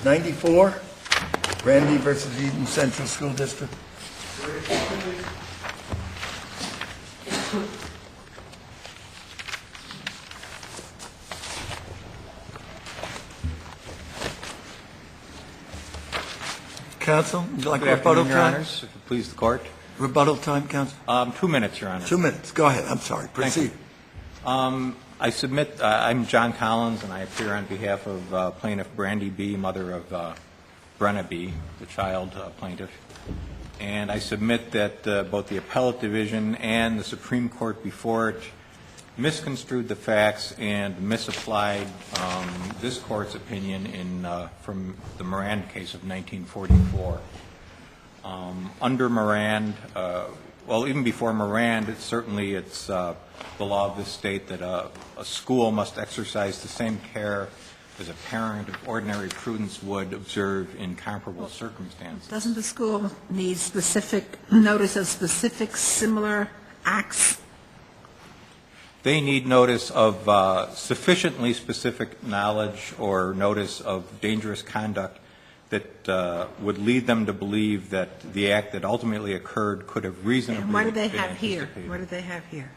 94, Brandy versus Eden Central School District. Counsel, would you like Good rebuttal afternoon, Your time? Honors. If it please the Court. Rebuttal time, Counsel? 2 minutes, Your Honor. 2 minutes. Go ahead. I'm sorry. Proceed. I submit, I'm John Collins, and I appear on behalf of plaintiff Brandy B., mother of Brenna B., the child plaintiff. And I submit that both the Appellate Division and the Supreme Court before it misconstrued the facts and misapplied this Court's opinion from the Morand case of 1944. Under Morand, well, even before Morand, it's the law of this state that a school must exercise the same care as a parent of ordinary prudence would observe in comparable circumstances. Doesn't the school need specific notice of specific similar acts? They need notice of sufficiently specific knowledge or notice of dangerous conduct that would lead them to believe that the act that ultimately occurred could have reasonably And what do they been have here? anticipated. What do they have here?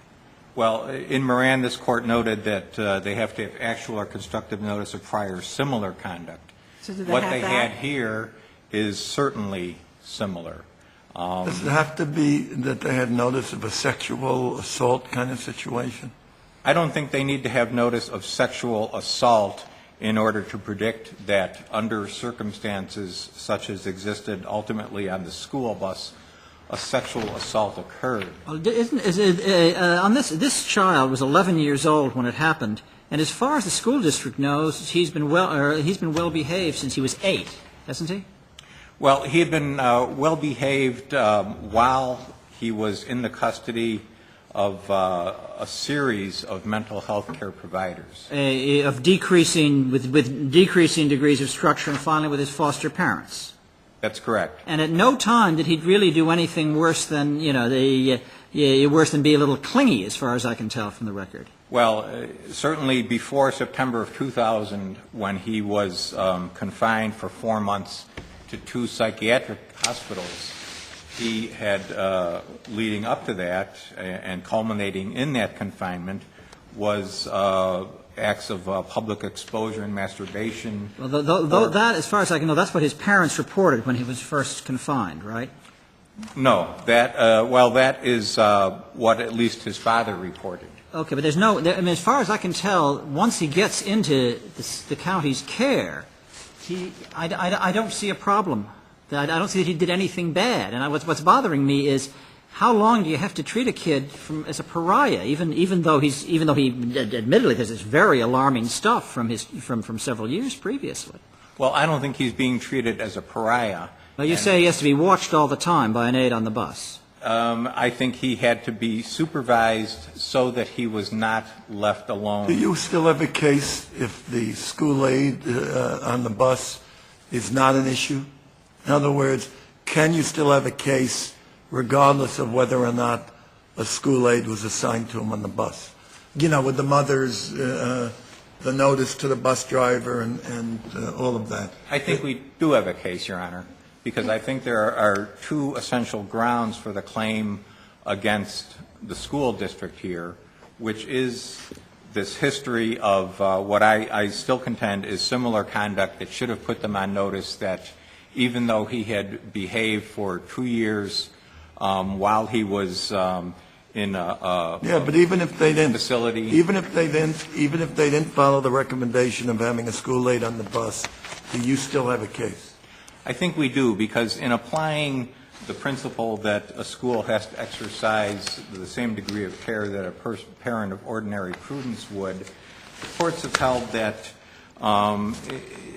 Well, in Moran, this Court noted that they have to have actual or constructive notice of prior similar conduct. So do they What have they that? had here is certainly similar. Does it have to be that they had notice of a sexual assault kind of situation? I don't think they need to have notice of sexual assault in order to predict that under circumstances such as existed ultimately on the school bus, a sexual assault occurred. Well, this child was 11 years old when it happened, and as far as the school district knows, he's been well behaved since he was 8, hasn't he? Well, he had been well behaved while he was in the custody of a series of mental health care providers. Of decreasing with decreasing degrees of structure, and finally with his foster parents. That's correct. And at no time did he really do anything worse than worse than be a little clingy, as far as I can tell from the record. Well, certainly before September of 2000, when he was confined for 4 months to 2 psychiatric hospitals, he had, leading up to that and culminating in that confinement, was acts of public exposure and masturbation. Well, that, as far as I can know, that's what his parents reported when he was first confined, right? No, that is what at least his father reported. Okay, but as far as I can tell, once he gets into the county's care, I don't see a problem. I don't see that he did anything bad. And what's bothering me is how long do you have to treat a kid as a pariah, even though he admittedly there's this very alarming stuff from several years previously. Well, I don't think he's being treated as a pariah. Well, you say he has to be watched all the time by an aide on the bus. I think he had to be supervised so that he was not left alone. Do you still have a case if the school aide on the bus is not an issue? In other words, can you still have a case regardless of whether or not a school aide was assigned to him on the bus? You know, with the mother's, the notice to the bus driver and all of that. I think we do have a case, Your Honor, because I think there are 2 essential grounds for the claim against the school district here, which is this history of what I still contend is similar conduct that should have put them on notice that even though he had behaved for 2 years while he was in a but even if they didn't, facility. even if they didn't follow the recommendation of having a school aide on the bus, do you still have a case? I think we do, because in applying the principle that a school has to exercise the same degree of care that a parent of ordinary prudence would, the courts have held that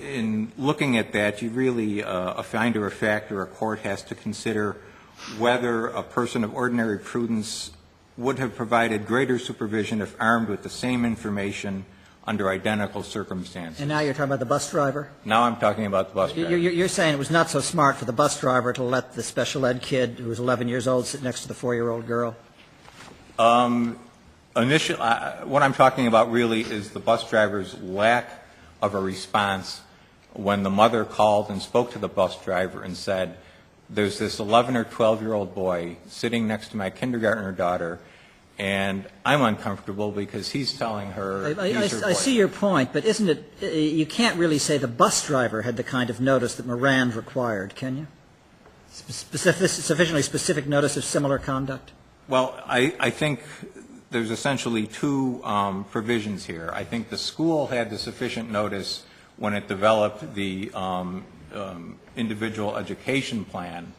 in looking at that, you really, a finder of fact or a court has to consider whether a person of ordinary prudence would have provided greater supervision if armed with the same information under identical circumstances. And now you're talking about the bus driver? Now I'm talking about the bus driver. You're saying it was not so smart for the bus driver to let the special ed kid who was 11 years old sit next to the 4-year-old girl? Initially, what I'm talking about really is the bus driver's lack of a response when the mother called and spoke to the bus driver and said, there's this 11 or 12-year-old boy sitting next to my kindergartner daughter, and I'm uncomfortable because he's telling her he's her I see your point, but isn't it, you can't really say the bus driver had the kind of notice that Moran required, can you? Sufficiently specific notice of similar conduct? Well, I think there's essentially two provisions here. I think the school had the sufficient notice when it developed the individual education plan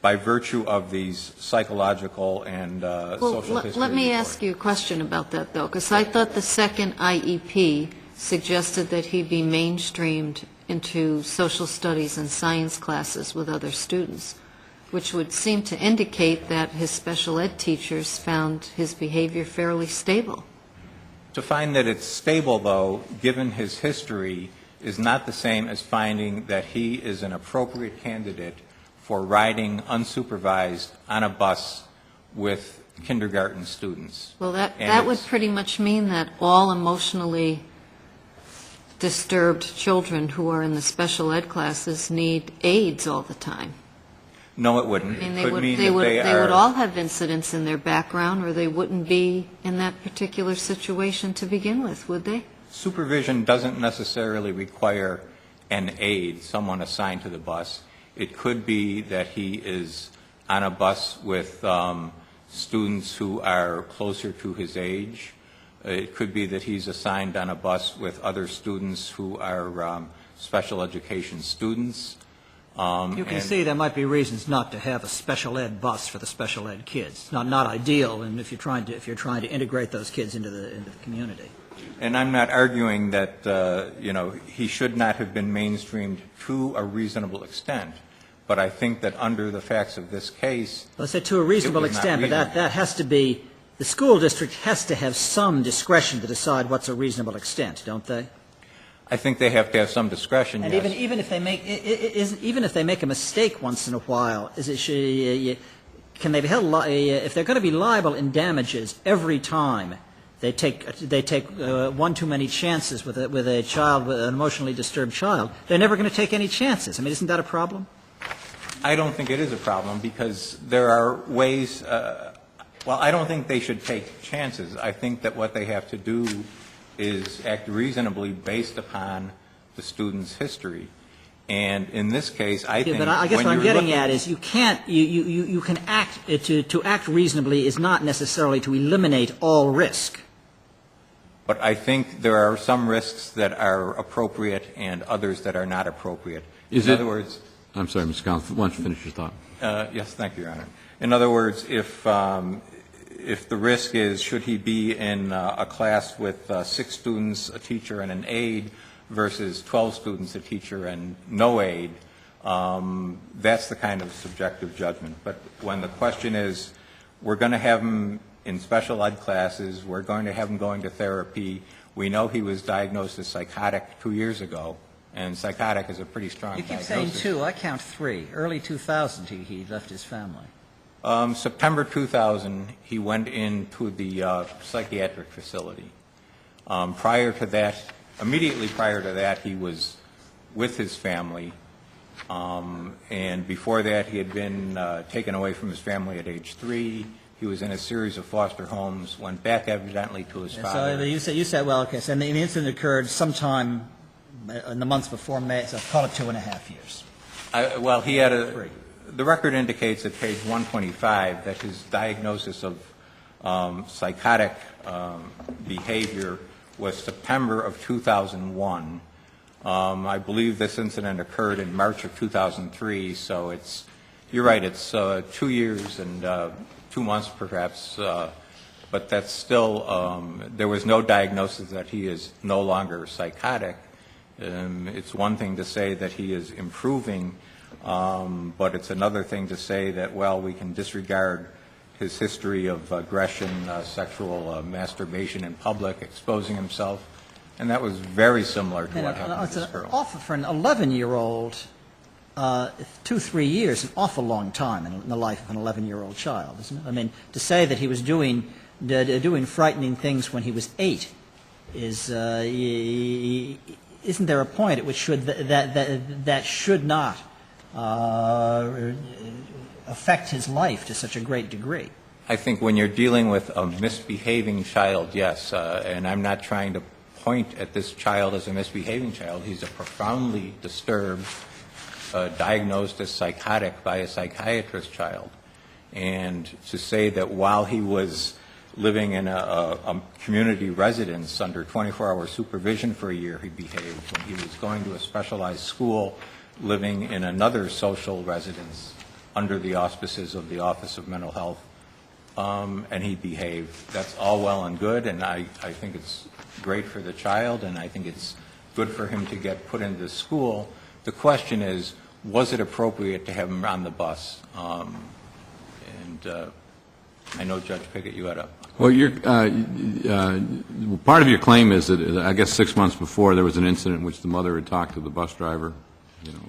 by virtue of these psychological and social history Let me reports. ask you a question about that, though, because I thought the second IEP suggested that he be mainstreamed into social studies and science classes with other students, which would seem to indicate that his special ed teachers found his behavior fairly stable. To find that it's stable, though, given his history, is not the same as finding that he is an appropriate candidate for riding unsupervised on a bus with kindergarten students. Well, that And would it's- pretty much mean that all emotionally disturbed children who are in the special ed classes need aids all the time. No, it wouldn't. I mean, It could mean that they would are- all have incidents in their background, or they wouldn't be in that particular situation to begin with, would they? Supervision doesn't necessarily require an aide, someone assigned to the bus. It could be that he is on a bus with students who are closer to his age. It could be that he's assigned on a bus with other students who are special education students. You can and- see there might be reasons not to have a special ed bus for the special ed kids. Not ideal, and if you're trying to integrate those kids into the community. And I'm not arguing that, he should not have been mainstreamed to a reasonable extent, but I think that under the facts of this case, Let's say to a reasonable It was not extent, but reasonable. that has to be, the school district has to have some discretion to decide what's a reasonable extent, don't they? I think they have to have some discretion, And yes. even if they make even if they make a mistake once in a while, can they be held if they're going to be liable in damages every time they take one too many chances with a child, with an emotionally disturbed child? They're never going to take any chances. I mean, isn't that a problem? I don't think it is a problem because there are ways, I don't think they should take chances. I think that what they have to do is act reasonably based upon the student's history. And in this case, I think But I guess when what I'm you're getting looking- at is you can't, you can act, to act reasonably is not necessarily to eliminate all risk. But I think there are some risks that are appropriate and others that are not appropriate. In other words, I'm sorry, Mr. Collins, why don't you finish your thought? yes, thank you, Your Honor. In other words, if the risk is, should he be in a class with 6 students, a teacher, and an aide, versus 12 students, a teacher, and no aide, that's the kind of subjective judgment. But when the question is, we're going to have him in special ed classes, we're going to have him going to therapy, we know he was diagnosed as psychotic 2 years ago, and psychotic is a pretty strong You keep diagnosis. saying 2, I count 3. Early 2000 he left his family. September 2000, he went into the psychiatric facility. Immediately prior to that, he was with his family, and before that, he had been taken away from his family at age 3. He was in a series of foster homes, went back evidently to his father. So you said, well, okay, so the incident occurred sometime in the months before May, so call it 2.5 years. He had the record indicates at page 125 that his diagnosis of psychotic behavior was September of 2001. I believe this incident occurred in March of 2003, so you're right, it's 2 years and 2 months perhaps, but that's still, there was no diagnosis that he is no longer psychotic. It's one thing to say that he is improving, but it's another thing to say that, well, we can disregard his history of aggression, sexual masturbation in public, exposing himself, and that was very similar to what happened to this girl. For an 11-year-old, 2-3 years, an awful long time in the life of an 11-year-old child, isn't it? I mean, to say that he was doing frightening things when he was 8 is isn't there a point at which that should not affect his life to such a great degree? I think when you're dealing with a misbehaving child, yes, and I'm not trying to point at this child as a misbehaving child. He's a profoundly disturbed, diagnosed as psychotic by a psychiatrist child. And to say that while he was living in a community residence under 24-hour supervision for a year, he behaved. When he was going to a specialized school, living in another social residence under the auspices of the Office of Mental Health, and he behaved. That's all well and good, and I think it's great for the child, and I think it's good for him to get put into school. The question is, was it appropriate to have him on the bus? I know, Judge Pickett, you had a... Well, part of your claim is that, I guess 6 months before, there was an incident in which the mother had talked to the bus driver,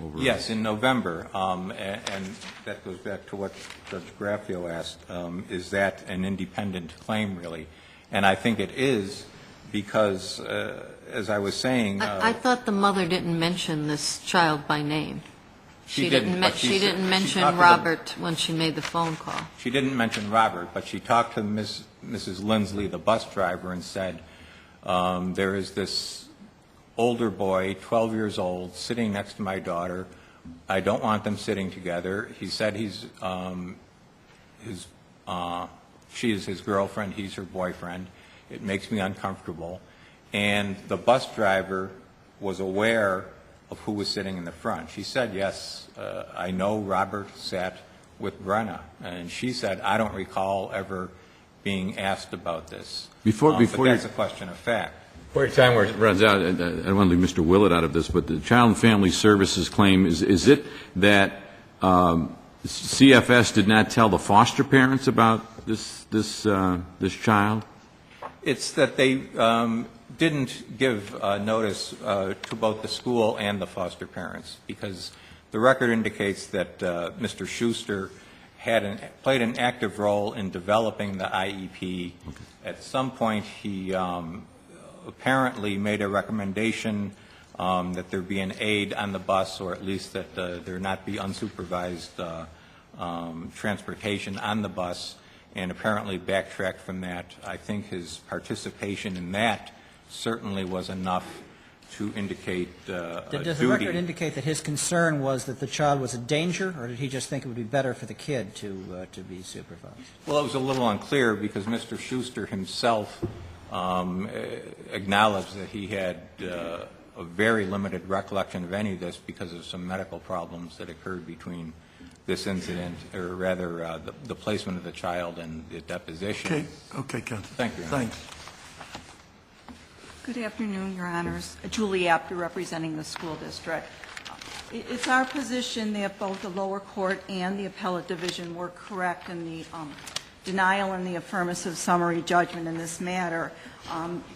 over... Yes, in November, and that goes back to what Judge Graffio asked. Is that an independent claim, really? And I think it is because, as I was saying... I thought the mother didn't mention this child by name. She didn't mention Robert when she made the phone call. She didn't mention Robert, but she talked to Mrs. Lindsley, the bus driver, and said, there is this older boy, 12 years old, sitting next to my daughter. I don't want them sitting together. He said she is his girlfriend, he's her boyfriend. It makes me uncomfortable. And the bus driver was aware of who was sitting in the front. She said, yes, I know Robert sat with Brenna. And she said, I don't recall ever being asked about this. But that's a question of fact. Before your time runs out, I don't want to leave Mr. Willett out of this, but the Child and Family Services claim, is it that CFS did not tell the foster parents about this child? It's that they didn't give notice to both the school and the foster parents, because the record indicates that Mr. Schuster played an active role in developing the IEP. Okay. At some point, he apparently made a recommendation that there be an aide on the bus, or at least that there not be unsupervised transportation on the bus, and apparently backtracked from that. I think his participation in that certainly was enough to indicate a duty. Does the record indicate that his concern was that the child was a danger, or did he just think it would be better for the kid to be supervised? Well, it was a little unclear because Mr. Schuster himself acknowledged that he had a very limited recollection of any of this because of some medical problems that occurred between this incident, or rather the placement of the child and the deposition. Okay, Counsel. Thank you, Your Honor. Thanks. Good afternoon, Your Honors. Julie Apter, representing the school district. It's our position that both the lower court and the appellate division were correct in the denial and the affirmative summary judgment in this matter.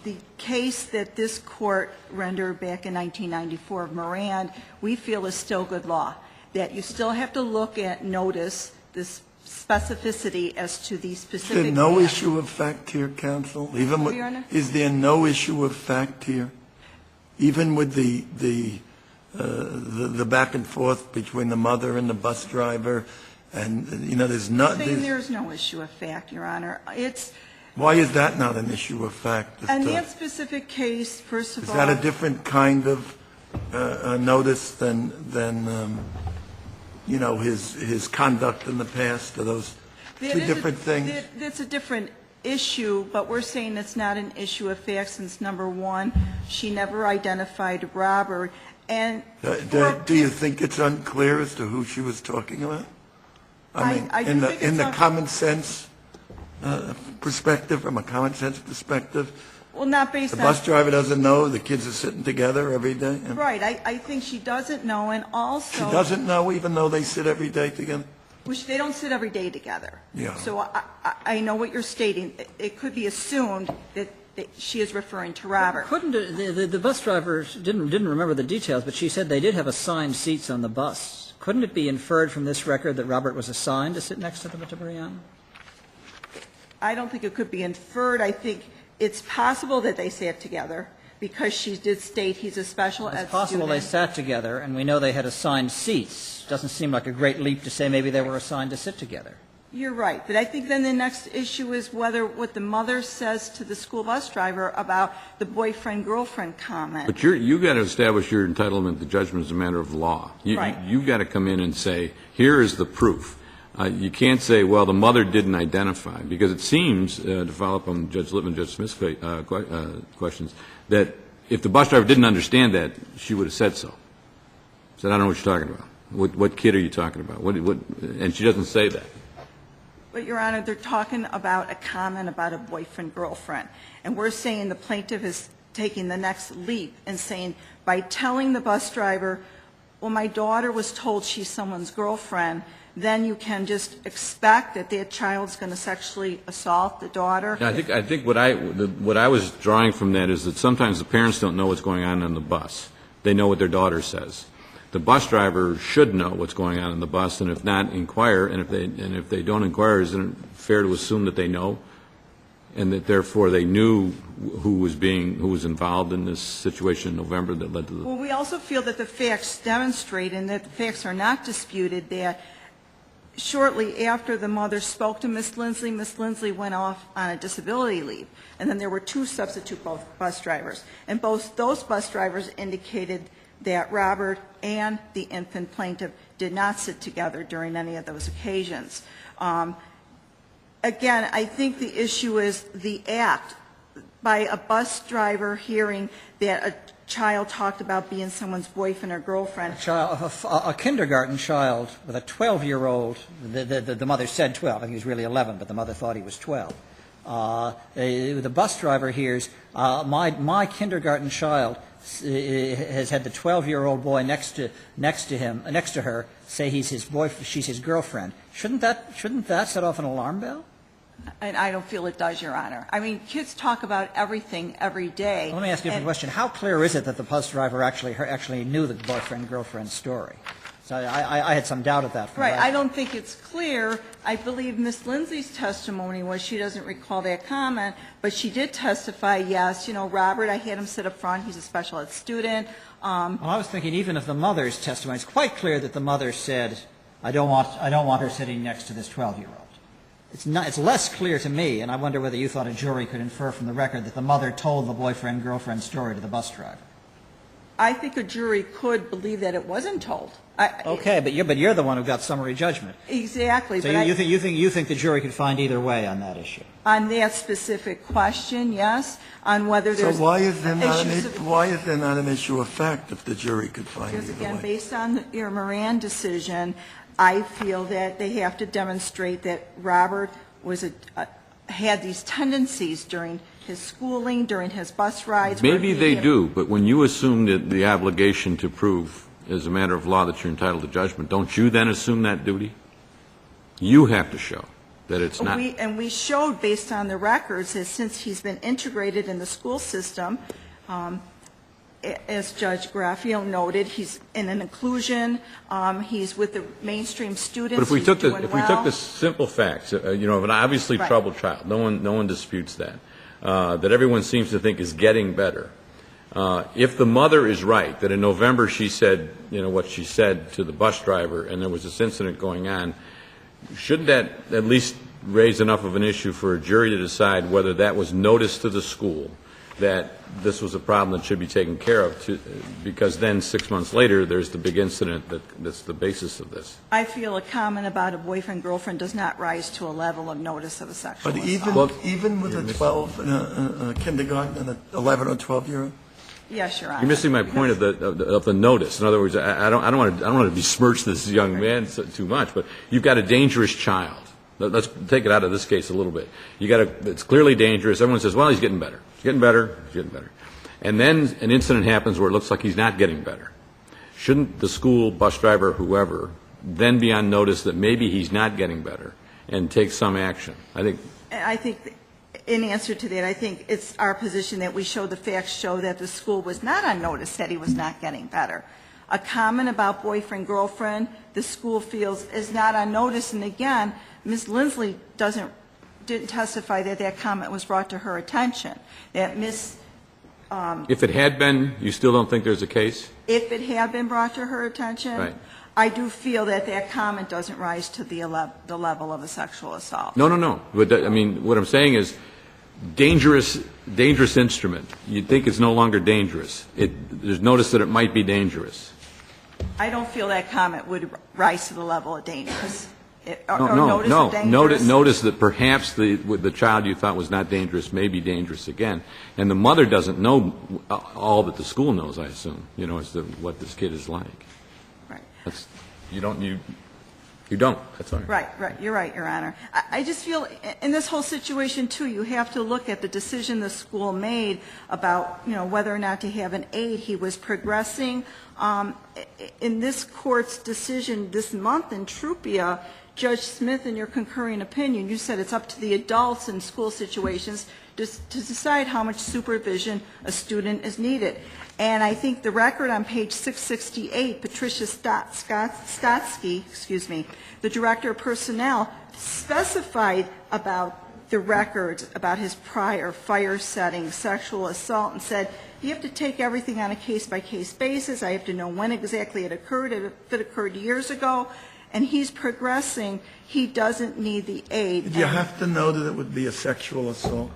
The case that this court rendered back in 1994 of Moran, we feel is still good law, that you still have to look at notice, this specificity as to the specific... Is there no issue of fact here, Counsel? Even with, Your Honor? is there no issue of fact here? Even with the back and forth between the mother and the bus driver, and, there's not... There's no issue of fact, Your Honor. Why is that not an issue of fact? In that specific case, first of all... Is that a different kind of notice than his conduct in the past? Are those two different things? That's a different issue, but we're saying it's not an issue of fact since, number one, she never identified Robert. And do you think it's unclear as to who she was talking about? I mean, in the common sense perspective, from a common sense perspective, well, not based the on... bus driver doesn't know the kids are sitting together every day? Right. I think she doesn't know, and also... She doesn't know even though they sit every day together? Which they don't sit every day together. Yeah. So I know what you're stating. It could be assumed that she is referring to Robert. Couldn't the bus driver didn't remember the details, but she said they did have assigned seats on the bus. Couldn't it be inferred from this record that Robert was assigned to sit next to Brianna? I don't think it could be inferred. I think it's possible that they sat together because she did state he's a special ed student. It's possible they sat together, and we know they had assigned seats. Doesn't seem like a great leap to say maybe they were assigned to sit together. You're right, but I think then the next issue is whether what the mother says to the school bus driver about the boyfriend-girlfriend comment. But you've got to establish your entitlement to judgment as a matter of law. Right. You've got to come in and say, here is the proof. You can't say, well, the mother didn't identify, because it seems, to follow up on Judge Lippman, Judge Smith's questions, that if the bus driver didn't understand that, she would have said so. Said, I don't know what you're talking about. What kid are you talking about? And she doesn't say that. But, Your Honor, they're talking about a comment about a boyfriend-girlfriend. And we're saying the plaintiff is taking the next leap and saying, by telling the bus driver, well, my daughter was told she's someone's girlfriend, then you can just expect that that child's going to sexually assault the daughter. I think what I was drawing from that is that sometimes the parents don't know what's going on the bus. They know what their daughter says. The bus driver should know what's going on in the bus, and if not, inquire. And if they don't inquire, isn't it fair to assume that they know, and that therefore they knew who was involved in this situation in November that led to the... Well, we also feel that the facts demonstrate, and that the facts are not disputed, that shortly after the mother spoke to Ms. Lindsley went off on a disability leave. And then there were two substitute bus drivers. And both those bus drivers indicated that Robert and the infant plaintiff did not sit together during any of those occasions. Again, I think the issue is the act. By a bus driver hearing that a child talked about being someone's boyfriend or girlfriend. A kindergarten child with a 12-year-old, the mother said 12, I think he was really 11, but the mother thought he was 12. The bus driver hears, my kindergarten child has had the 12-year-old boy next to her say he's his boyfriend, she's his girlfriend. Shouldn't that set off an alarm bell? And I don't feel it does, Your Honor. I mean, kids talk about everything every day. Let me ask you a different question. How clear is it that the bus driver actually knew the boyfriend-girlfriend story? So I had some doubt of that. Right. I don't think it's clear. I believe Ms. Lindsley's testimony was she doesn't recall that comment, but she did testify, yes, you know, Robert, I had him sit up front. He's a special ed student. Well, I was thinking even if the mother's testimony, it's quite clear that the mother said, I don't want her sitting next to this 12-year-old. It's less clear to me, and I wonder whether you thought a jury could infer from the record that the mother told the boyfriend-girlfriend story to the bus driver. I think a jury could believe that it wasn't told. Okay, but you're the one who got summary judgment. Exactly. So but you think the jury could find either way on that issue? On that specific question, yes. On whether there's So why is there not an issues issue of fact if the jury could find because, either again, way? based on your Moran decision, I feel that they have to demonstrate that Robert had these tendencies during his schooling, during his bus rides. Maybe they do, but when you assume that the obligation to prove as a matter of law that you're entitled to judgment, don't you then assume that duty? You have to show that it's not. And we showed, based on the records, that since he's been integrated in the school system, as Judge Graffio noted, he's in an inclusion, he's with the mainstream students. But if we took the simple facts, of an obviously Right. troubled child, no one disputes that, that everyone seems to think is getting better. If the mother is right, that in November she said, what she said to the bus driver, and there was this incident going on, shouldn't that at least raise enough of an issue for a jury to decide whether that was notice to the school that this was a problem that should be taken care of, because then 6 months later there's the big incident that's the basis of this. I feel a comment about a boyfriend-girlfriend does not rise to a level of notice of a sexual But assault. even with a 12, a kindergarten and an 11 or 12-year-old? Yes, Your Honor. You're missing my point of the notice. In other words, I don't want to besmirch this young man too much, but you've got a dangerous child. Let's take it out of this case a little bit. It's clearly dangerous. Everyone says, well, he's getting better. He's getting better. He's getting better. And then an incident happens where it looks like he's not getting better. Shouldn't the school, bus driver, whoever, then be on notice that maybe he's not getting better and take some action? I think in answer to that, I think it's our position that the facts show that the school was not on notice that he was not getting better. A comment about boyfriend-girlfriend, the school feels is not on notice. And again, Ms. Lindsley didn't testify that comment was brought to her attention. That Ms. If it had been, you still don't think there's a case? if it had been brought to her attention, Right. I do feel that that comment doesn't rise to the level of a sexual assault. No. But, I mean, what I'm saying is, dangerous instrument. You'd think it's no longer dangerous. There's notice that it might be dangerous. I don't feel that comment would rise to the level of dangerous. Notice that perhaps the child you thought was not dangerous may be dangerous again. And the mother doesn't know all that the school knows, I assume, as to what this kid is like. Right. You don't. That's all right. Right. You're right, Your Honor. I just feel in this whole situation, too, you have to look at the decision the school made about, whether or not to have an aide. He was progressing. In this court's decision this month in Trupia, Judge Smith, in your concurring opinion, you said it's up to the adults in school situations to decide how much supervision a student is needed. And I think the record on page 668, Patricia Stotsky, the Director of Personnel, specified about the records about his prior fire setting, sexual assault, and said, you have to take everything on a case-by-case basis. I have to know when exactly it occurred. If it occurred years ago, and he's progressing, he doesn't need the aid. Did you have to know that it would be a sexual assault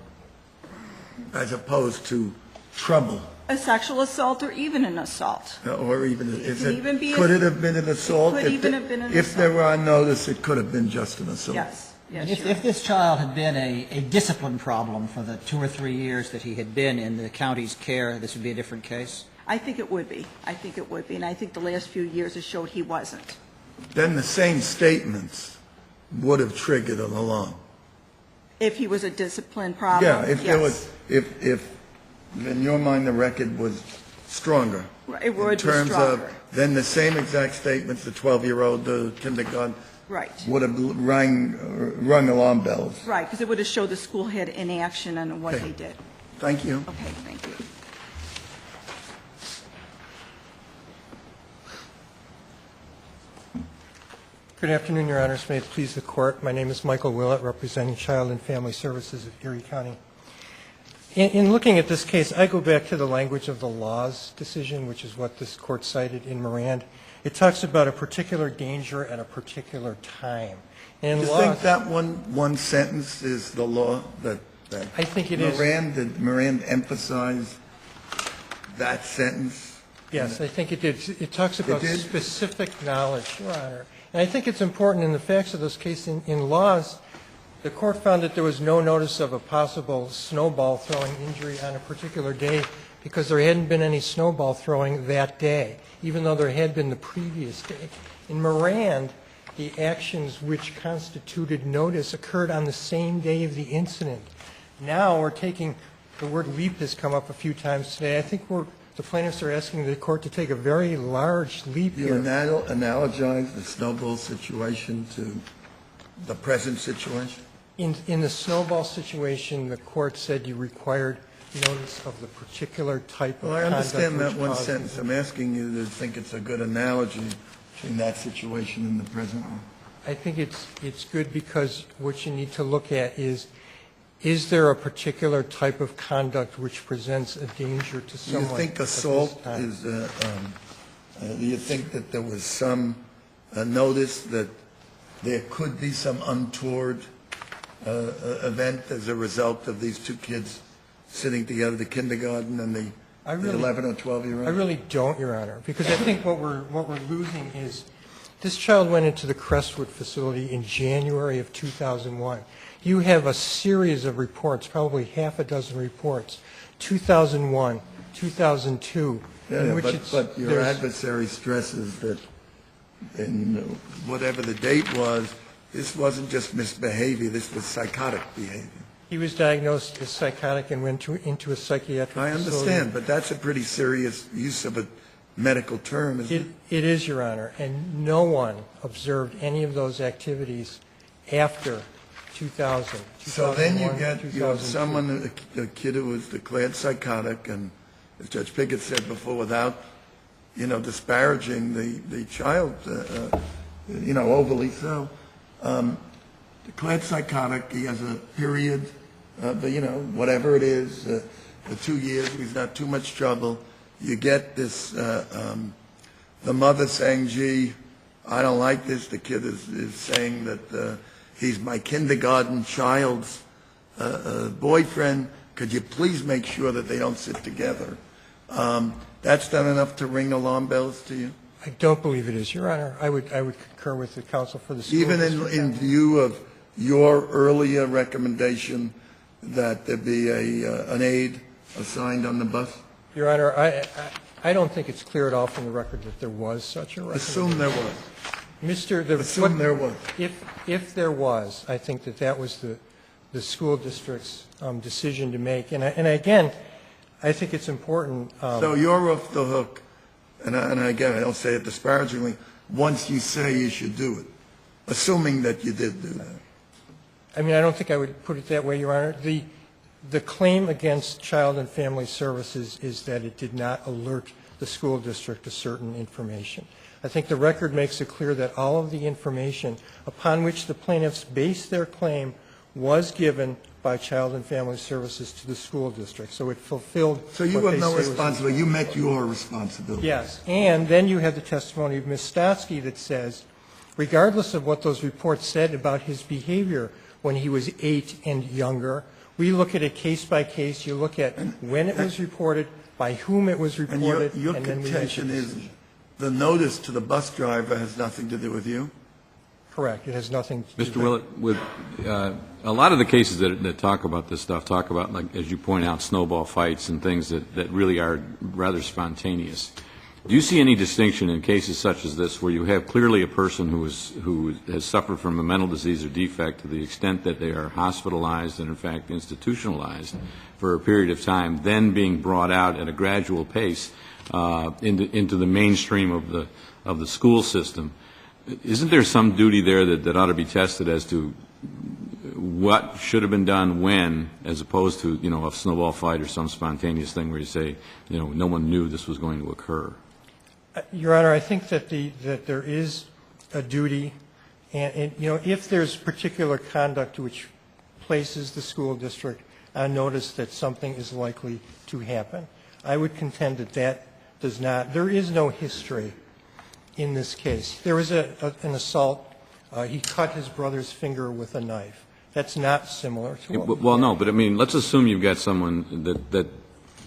as opposed to trouble? A sexual assault or even an assault. Or even, Could it have been an assault? Could even have been an If there assault. were on notice, it could have been just an assault. Yes. If this child had been a discipline problem for the 2 or 3 years that he had been in the county's care, this would be a different case? I think it would be. And I think the last few years have showed he wasn't. Then the same statements would have triggered an alarm. If he was a discipline problem, Yeah, if there was, if in your mind the record was stronger. It would be In terms stronger. of, then the same exact statements, the 12-year-old, the kindergarten, Right. would have rung alarm bells. Right, because it would have showed the school had inaction on what they did. Thank you. Okay, thank you. Good afternoon, Your Honors. May it please the Court. My name is Michael Willett, representing Child and Family Services of Erie County. In looking at this case, I go back to the language of the laws decision, which is what this Court cited in Moran. It talks about a particular danger at a particular time. And Do you think that one sentence is the law that I think it is. Did Moran emphasize that sentence? Yes, I think it did. It talks about did? specific knowledge, Your Honor. And I think it's important in the facts of this case, in laws, the court found that there was no notice of a possible snowball throwing injury on a particular day because there hadn't been any snowball throwing that day, even though there had been the previous day. In Moran, the actions which constituted notice occurred on the same day of the incident. Now we're taking, the word leap has come up a few times today. I think the plaintiffs are asking the court to take a very large leap You here. analogize the snowball situation to the present situation? In the snowball situation, the court said you required notice of the particular type of Well, I conduct understand that which one caused sentence. it. I'm asking you to think it's a good analogy between that situation and the present one. I think it's good because what you need to look at is there a particular type of conduct which presents a danger to Do someone? you think at this assault time? is, do you think that there was some notice that there could be some untoward event as a result of these two kids sitting together, the kindergarten and the 11 or 12-year-old? I really don't, Your Honor, because I think what we're losing is this child went into the Crestwood facility in January of 2001. You have a series of reports, probably half a dozen reports, 2001, 2002, in which but your adversary stresses that in whatever the date was, this wasn't just misbehavior, this was psychotic behavior. He was diagnosed as psychotic and went into a psychiatric I facility. understand, but that's a pretty serious use of a medical term, isn't it? It is, Your Honor, and no one observed any of those activities after 2000. So then you 2001, get, you have 2002. someone, a kid who was declared psychotic, and as Judge Pickett said before, without, disparaging the child, overly so, declared psychotic, he has a period of, whatever it is, for 2 years, he's not too much trouble. You get this, the mother saying, gee, I don't like this. The kid is saying that he's my kindergarten child's boyfriend. Could you please make sure that they don't sit together? That's done enough to ring alarm bells to you? I don't believe it is, Your Honor. I would concur with the counsel for the school Even district. in view of your earlier recommendation that there be an aide assigned on the bus? Your Honor, I don't think it's clear at all from the record that there was such a recommendation. Assume there was. Assume there was. If there was, I think that was the school district's decision to make. And again, I think it's important. So you're off the hook, and again, I don't say it disparagingly, once you say you should do it, assuming that you did do that. I mean, I don't think I would put it that way, Your Honor. The claim against Child and Family Services is that it did not alert the school district to certain information. I think the record makes it clear that all of the information upon which the plaintiffs based their claim was given by Child and Family Services to the school district. So it fulfilled So you what have they no say was responsibility. You met your responsibility. Yes. And then you have the testimony of Ms. Stotsky that says, regardless of what those reports said about his behavior when he was 8 and younger, we look at it case by case. You look at when it was reported, by whom it was And reported, your and then we make a contention is decision. the notice to the bus driver has nothing to do with you? Correct. It has nothing to do Mr. Willett, with a lot of the cases that talk about this stuff talk about, like, as you point out, snowball fights and things that really are rather spontaneous. Do you see any distinction in cases such as this where you have clearly a person who has suffered from a mental disease or defect to the extent that they are hospitalized and, in fact, institutionalized for a period of time, then being brought out at a gradual pace into the mainstream of the school system? Isn't there some duty there that ought to be tested as to what should have been done when, as opposed to, a snowball fight or some spontaneous thing where you say, no one knew this was going to occur? Your Honor, I think that there is a duty, and if there's particular conduct which places the school district on notice that something is likely to happen, I would contend that does not. There is no history in this case. There was an assault. He cut his brother's finger with a knife. That's not similar to what Well, no, but I mean, let's assume you've got someone that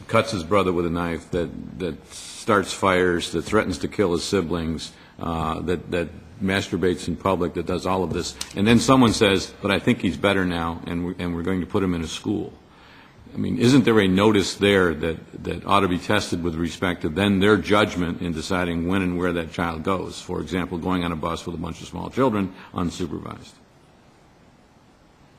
cuts his brother with a knife, that starts fires, that threatens to kill his siblings, that masturbates in public, that does all of this, and then someone says, but I think he's better now, and we're going to put him in a school. I mean, isn't there a notice there that ought to be tested with respect to then their judgment in deciding when and where that child goes? For example, going on a bus with a bunch of small children, unsupervised.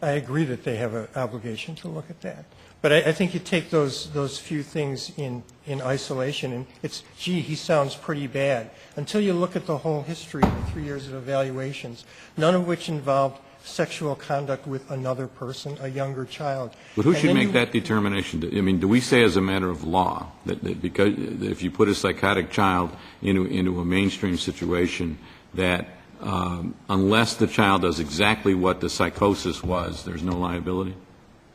I agree that they have an obligation to look at that. But I think you take those few things in isolation, and it's, gee, he sounds pretty bad, until you look at the whole history of the 3 years of evaluations, none of which involved sexual conduct with another person, a younger child. But who should make that determination? I mean, do we say as a matter of law that because if you put a psychotic child into a mainstream situation, that unless the child does exactly what the psychosis was, there's no liability?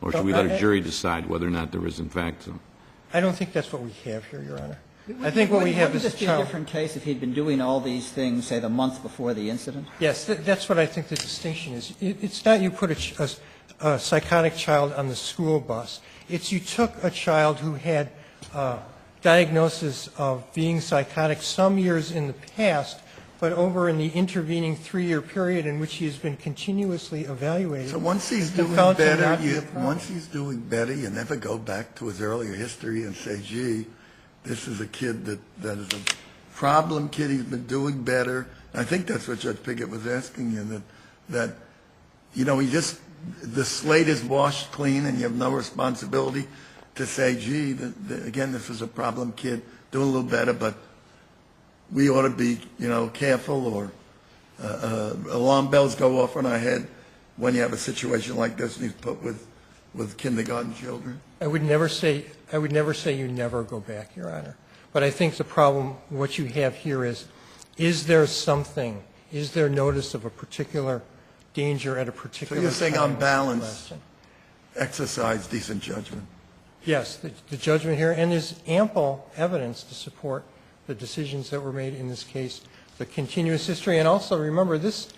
Or should we let a jury decide whether or not there is, in fact, some? I don't think that's what we have here, Your Honor. I think what we have is a Wouldn't this be a child. different case if he'd been doing all these things, say, the month before the incident? Yes, that's what I think the distinction is. It's not you put a psychotic child on the school bus. It's you took a child who had diagnosis of being psychotic some years in the past, but over in the intervening 3-year period in which he has been continuously evaluated. So once he's you doing found him better, not to be a problem. once he's doing better, you never go back to his earlier history and say, gee, this is a kid that is a problem kid, he's been doing better. I think that's what Judge Piggott was asking you, that he just, the slate is washed clean and you have no responsibility to say, gee, again, this is a problem kid, doing a little better, but we ought to be, careful, or alarm bells go off on our head when you have a situation like this and he's put with kindergarten children. I would never say you never go back, Your Honor. But I think the problem, what you have here is there something, is there notice of a particular danger at a particular So you're saying time on of balance, question? exercise decent judgment. Yes, the judgment here, and there's ample evidence to support the decisions that were made in this case, the continuous history. And also, remember, this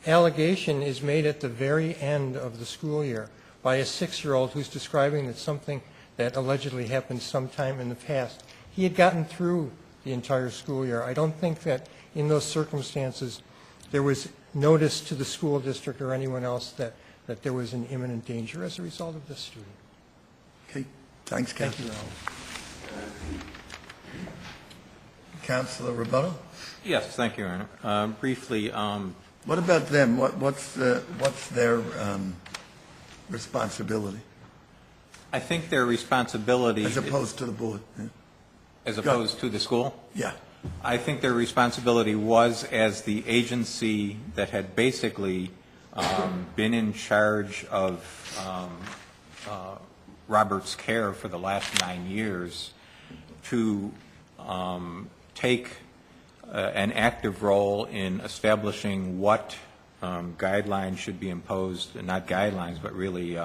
allegation is made at the very end of the school year by a 6-year-old who's describing that something that allegedly happened sometime in the past. He had gotten through the entire school year. I don't think that in those circumstances there was notice to the school district or anyone else that there was an imminent danger as a result of this student. Okay, thanks, Counselor. Counselor Rebuttal? Yes, thank you, Your Honor. Briefly, What about them? What's their responsibility I think their responsibility... as opposed to the board? Yeah. As opposed to the school? Yeah. I think their responsibility was as the agency that had basically been in charge of Robert's care for the last 9 years to take an active role in establishing what guidelines should be imposed, not guidelines, but really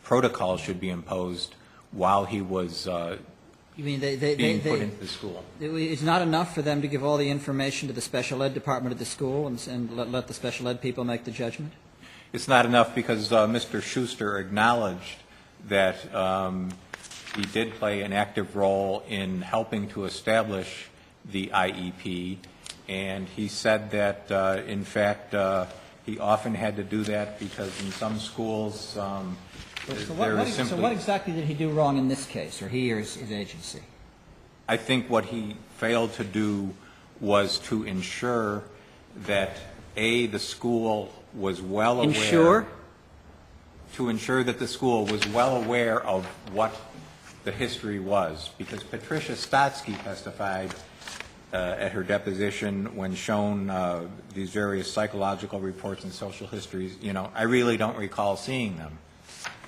protocols should be imposed while he was You mean being put into the school. It's not enough for them to give all the information to the special ed department of the school and let the special ed people make the judgment? It's not enough because Mr. Schuster acknowledged that he did play an active role in helping to establish the IEP, and he said that, in fact, he often had to do that because in some schools So what exactly did he do wrong in this case, or he or his agency? I think what he failed to do was to ensure that, A, the school was well aware... Ensure? To ensure that the school was well aware of what the history was, because Patricia Stotsky testified at her deposition when shown these various psychological reports and social histories. You know, I really don't recall seeing them.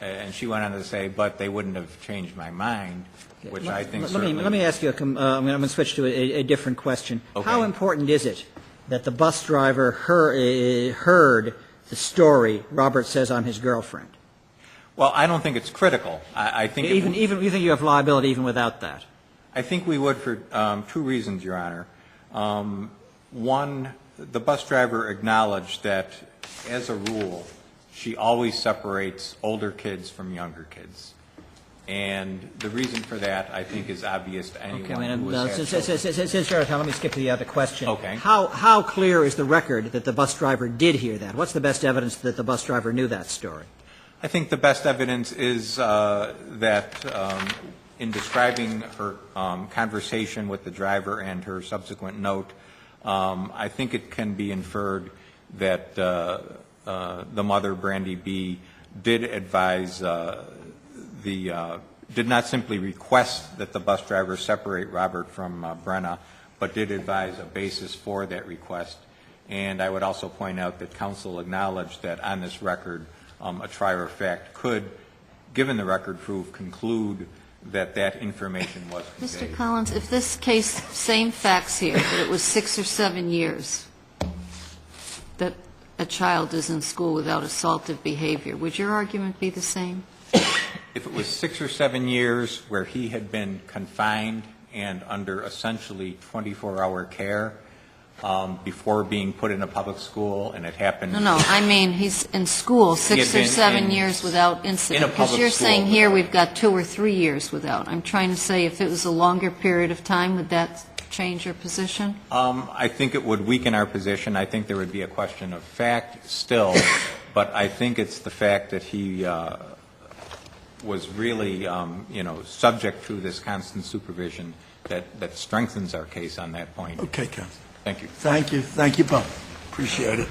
And she went on to say, but they wouldn't have changed my mind, which I think certainly... Let me ask you, I'm going to switch to a different question. Okay. How important is it that the bus driver heard the story, Robert says I'm his girlfriend? Well, I don't think it's critical. I think... Even you think you have liability even without that? I think we would for two reasons, Your Honor. One, the bus driver acknowledged that, as a rule, she always separates older kids from younger kids. And the reason for that, I think, is obvious to anyone who has had children. Since you're out of time, let me skip to the other question. Okay. How clear is the record that the bus driver did hear that? What's the best evidence that the bus driver knew that story? I think the best evidence is that in describing her conversation with the driver and her subsequent note, I think it can be inferred that the mother, Brandy B., did advise did not simply request that the bus driver separate Robert from Brenna, but did advise a basis for that request. And I would also point out that counsel acknowledged that on this record, a trier of fact could, given the record proof, conclude that that information was conveyed. Mr. Collins, if this case, same facts here, that it was 6 or 7 years that a child is in school without assaultive behavior, would your argument be the same? If it was 6 or 7 years where he had been confined and under essentially 24-hour care before being put in a public school, and it happened... No, I mean, he's in school 6 or 7 years without incident. Because you're saying here we've got 2 or 3 years without. I'm trying to say if it was a longer period of time, would that change your position? I think it would weaken our position. I think there would be a question of fact still, but I think it's the fact that he was really, subject to this constant supervision that strengthens our case on that point. Okay, Counsel. Thank you. Thank you. Thank you both. Appreciate it.